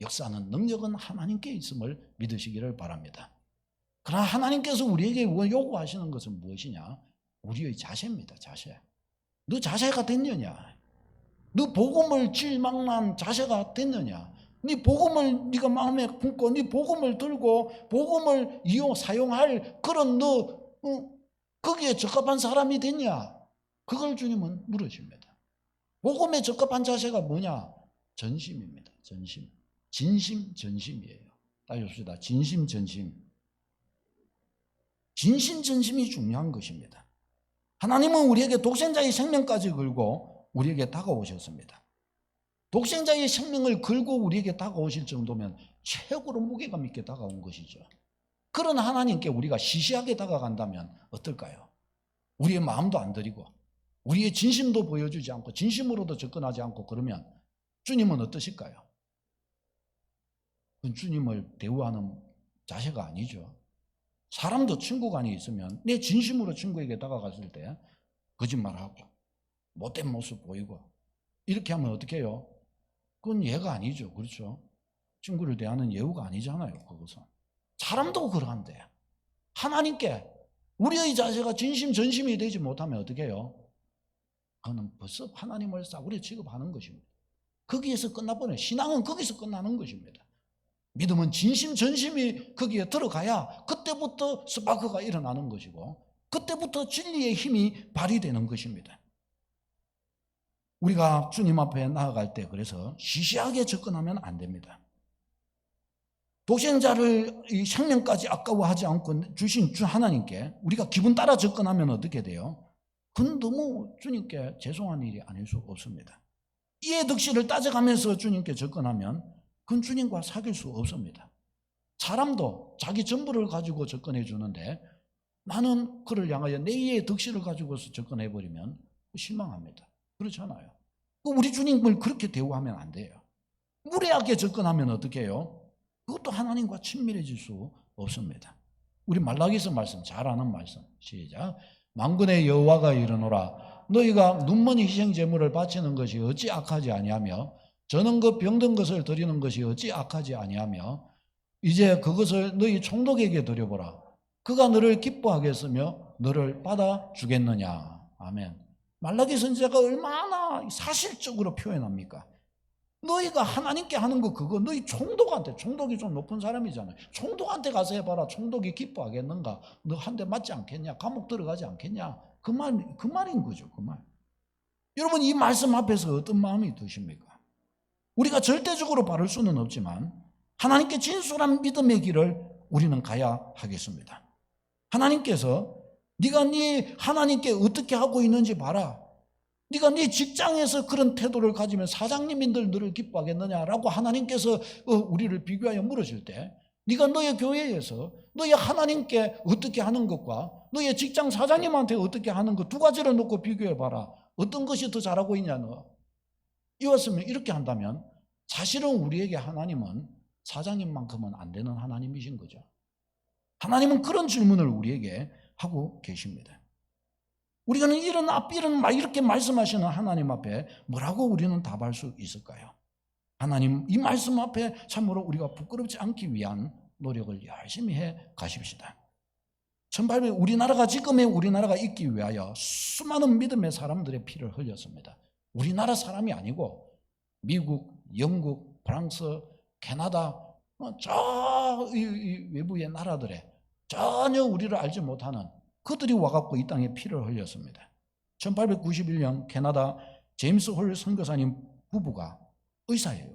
역사는, 능력은 하나님께 있음을 믿으시기를 바랍니다. 그러나 하나님께서 우리에게 요구하시는 것은 무엇이냐? 우리의 자세입니다. 자세. 너 자세가 됐느냐? 너 복음을 질망한 자세가 됐느냐? 네 복음을 네가 마음에 품고 네 복음을 들고 복음을 사용할 그런 거기에 적합한 사람이 됐냐? 그걸 주님은 물으십니다. 복음에 적합한 자세가 뭐냐? 전심입니다. 전심. 진심, 전심이에요. 다시 봅시다. 진심, 전심. 진심, 전심이 중요한 것입니다. 하나님은 우리에게 독생자의 생명까지 걸고 우리에게 다가오셨습니다. 독생자의 생명을 걸고 우리에게 다가오실 정도면 최고로 무게감 있게 다가온 것이죠. 그런 하나님께 우리가 시시하게 다가간다면 어떨까요? 우리의 마음도 안 드리고 우리의 진심도 보여주지 않고 진심으로도 접근하지 않고 그러면 주님은 어떠실까요? 그건 주님을 대우하는 자세가 아니죠. 사람도 친구 간에 있으면 내 진심으로 친구에게 다가갔을 때 거짓말하고 못된 모습 보이고 이렇게 하면 어떻게 해요? 그건 예가 아니죠. 그렇죠? 친구를 대하는 예우가 아니잖아요. 그것은. 사람도 그러한데 하나님께 우리의 자세가 진심 전심이 되지 못하면 어떻게 해요? 그거는 벌써 하나님을 싸구려 취급하는 것입니다. 거기에서 끝나버려요. 신앙은 거기서 끝나는 것입니다. 믿음은 진심 전심이 거기에 들어가야 그때부터 스파크가 일어나는 것이고 그때부터 진리의 힘이 발휘되는 것입니다. 우리가 주님 앞에 나아갈 때 그래서 시시하게 접근하면 안 됩니다. 독생자를 이 생명까지 아까워하지 않고 주신 주 하나님께 우리가 기분 따라 접근하면 어떻게 돼요? 그건 너무 주님께 죄송한 일이 아닐 수 없습니다. 이해 득실을 따져가면서 주님께 접근하면 그건 주님과 사귈 수 없습니다. 사람도 자기 전부를 가지고 접근해 주는데 나는 그를 향하여 내 이해 득실을 가지고서 접근해 버리면 실망합니다. 그렇잖아요. 우리 주님을 그렇게 대우하면 안 돼요. 무례하게 접근하면 어떻게 해요? 그것도 하나님과 친밀해질 수 없습니다. 우리 말라기서 말씀 잘 아는 말씀 시작. 만군의 여호와가 이르노라 너희가 눈먼 희생 제물을 바치는 것이 어찌 악하지 아니하며 저는 그 병든 것을 드리는 것이 어찌 악하지 아니하며 이제 그것을 너희 총독에게 드려보라. 그가 너를 기뻐하겠으며 너를 받아 주겠느냐. 아멘. 말라기 선지자가 얼마나 사실적으로 표현합니까? 너희가 하나님께 하는 거 그거 너희 총독한테, 총독이 좀 높은 사람이잖아요. 총독한테 가서 해봐라. 총독이 기뻐하겠는가? 너 한 대 맞지 않겠냐? 감옥 들어가지 않겠냐? 그 말인 거죠. 그 말. 여러분 이 말씀 앞에서 어떤 마음이 드십니까? 우리가 절대적으로 바를 수는 없지만 하나님께 진솔한 믿음의 길을 우리는 가야 하겠습니다. 하나님께서 네가 네 하나님께 어떻게 하고 있는지 봐라. 네가 네 직장에서 그런 태도를 가지면 사장님인들 너를 기뻐하겠느냐라고 하나님께서 우리를 비교하여 물으실 때 네가 너의 교회에서 너의 하나님께 어떻게 하는 것과 너의 직장 사장님한테 어떻게 하는 것 두 가지를 놓고 비교해 봐라. 어떤 것이 더 잘하고 있냐 너. 이왔으면 이렇게 한다면 사실은 우리에게 하나님은 사장님만큼은 안 되는 하나님이신 거죠. 하나님은 그런 질문을 우리에게 하고 계십니다. 우리는 이런 앞이런 이렇게 말씀하시는 하나님 앞에 뭐라고 우리는 답할 수 있을까요? 하나님 이 말씀 앞에 참으로 우리가 부끄럽지 않기 위한 노력을 열심히 해 가십시다. 1800 우리나라가 지금의 우리나라가 있기 위하여 수많은 믿음의 사람들의 피를 흘렸습니다. 우리나라 사람이 아니고 미국, 영국, 프랑스, 캐나다 저 외부의 나라들에 전혀 우리를 알지 못하는 그들이 와갖고 이 땅에 피를 흘렸습니다. 1891년 캐나다 제임스 홀 선교사님 부부가 의사예요.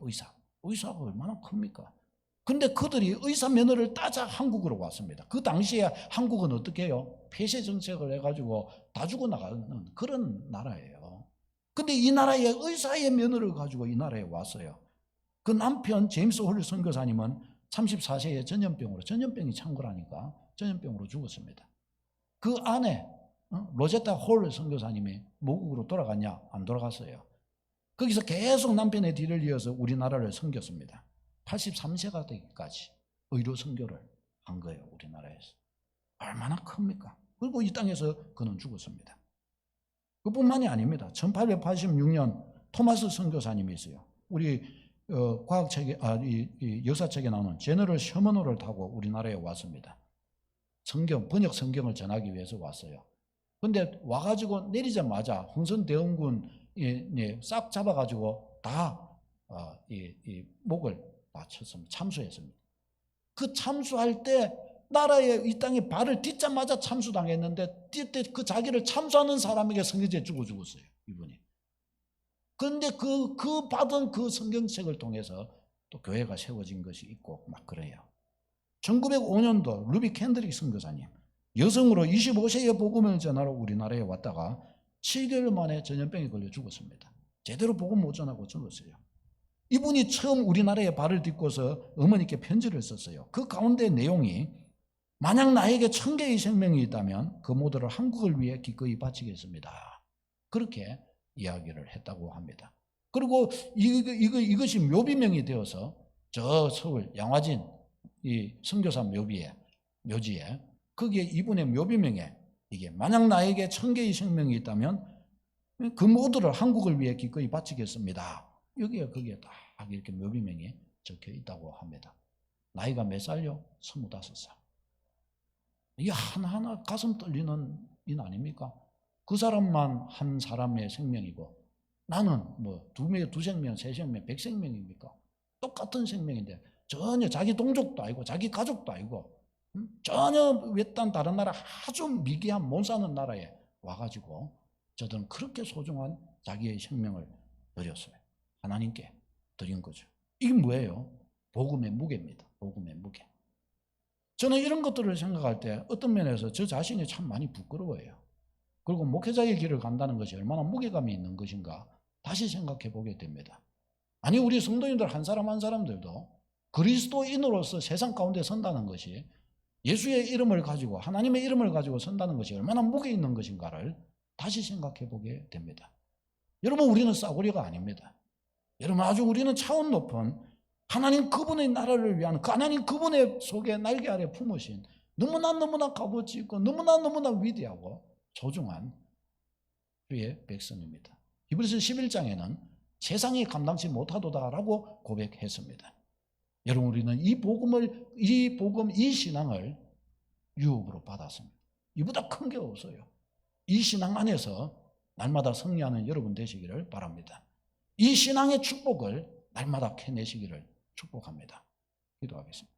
의사가 얼마나 큽니까? 근데 그들이 의사 면허를 따자 한국으로 왔습니다. 그 당시에 한국은 어떻게 해요? 폐쇄 정책을 해가지고 다 죽어나가는 그런 나라예요. 근데 이 나라에 의사의 면허를 가지고 이 나라에 왔어요. 그 남편 제임스 홀 선교사님은 34세에 전염병이 창궐하니까 전염병으로 죽었습니다. 그 아내 로제타 홀 선교사님이 모국으로 돌아갔냐? 안 돌아갔어요. 거기서 계속 남편의 뒤를 이어서 우리나라를 섬겼습니다. 83세가 되기까지 의료 선교를 한 거예요. 우리나라에서. 얼마나 큽니까? 그리고 이 땅에서 그는 죽었습니다. 그뿐만이 아닙니다. 1886년 토마스 선교사님이 있어요. 우리 과학책에 이 역사책에 나오는 제너럴 셔먼호를 타고 우리나라에 왔습니다. 번역 성경을 전하기 위해서 왔어요. 근데 와가지고 내리자마자 홍선대원군 싹 잡아가지고 다 목을 다 쳤습니다. 참수했습니다. 그 참수할 때 나라에 이 땅에 발을 딛자마자 참수당했는데 뛸 때 그 자기를 참수하는 사람에게 성경책에 죽었어요. 이분이. 그런데 그 받은 그 성경책을 통해서 또 교회가 세워진 것이 있고 막 그래요. 1905년도 루비 캔드릭 선교사님 여성으로 25세에 복음을 전하러 우리나라에 왔다가 7개월 만에 전염병에 걸려 죽었습니다. 제대로 복음 못 전하고 죽었어요. 이분이 처음 우리나라에 발을 딛고서 어머니께 편지를 썼어요. 그 가운데 내용이 만약 나에게 1000개의 생명이 있다면 그 모두를 한국을 위해 기꺼이 바치겠습니다. 그렇게 이야기를 했다고 합니다. 그리고 이것이 묘비명이 되어서 저 서울 양화진 이 선교사 묘지에 거기에 이분의 묘비명에 이게 만약 나에게 1000개의 생명이 있다면 그 모두를 한국을 위해 기꺼이 바치겠습니다. 거기에 딱 이렇게 묘비명이 적혀 있다고 합니다. 나이가 몇 살요? 25살. 이 하나하나 가슴 떨리는 일 아닙니까? 그 사람만 한 사람의 생명이고 나는 뭐 두 생명, 세 생명, 100생명입니까? 똑같은 생명인데 전혀 자기 동족도 아니고 자기 가족도 아니고 전혀 외딴 다른 나라 아주 미개한 못 사는 나라에 와가지고 저들은 그렇게 소중한 자기의 생명을 드렸어요. 하나님께 드린 거죠. 이게 뭐예요? 복음의 무게입니다. 복음의 무게. 저는 이런 것들을 생각할 때 어떤 면에서 저 자신이 참 많이 부끄러워요. 그리고 목회자의 길을 간다는 것이 얼마나 무게감이 있는 것인가 다시 생각해 보게 됩니다. 아니 우리 성도님들 한 사람 한 사람들도 그리스도인으로서 세상 가운데 선다는 것이 예수의 이름을 가지고 하나님의 이름을 가지고 선다는 것이 얼마나 무게 있는 것인가를 다시 생각해 보게 됩니다. 여러분 우리는 싸구려가 아닙니다. 여러분 아주 우리는 차원 높은 하나님 그분의 나라를 위한 하나님 그분의 속에 날개 아래 품으신 너무나 값어치 있고 너무나 위대하고 소중한 주의 백성입니다. 히브리서 11장에는 세상이 감당치 못하도다라고 고백했습니다. 여러분 우리는 이 복음, 이 신앙을 유업으로 받았습니다. 이보다 큰 게 없어요. 이 신앙 안에서 날마다 승리하는 여러분 되시기를 바랍니다. 이 신앙의 축복을 날마다 캐내시기를 축복합니다. 기도하겠습니다.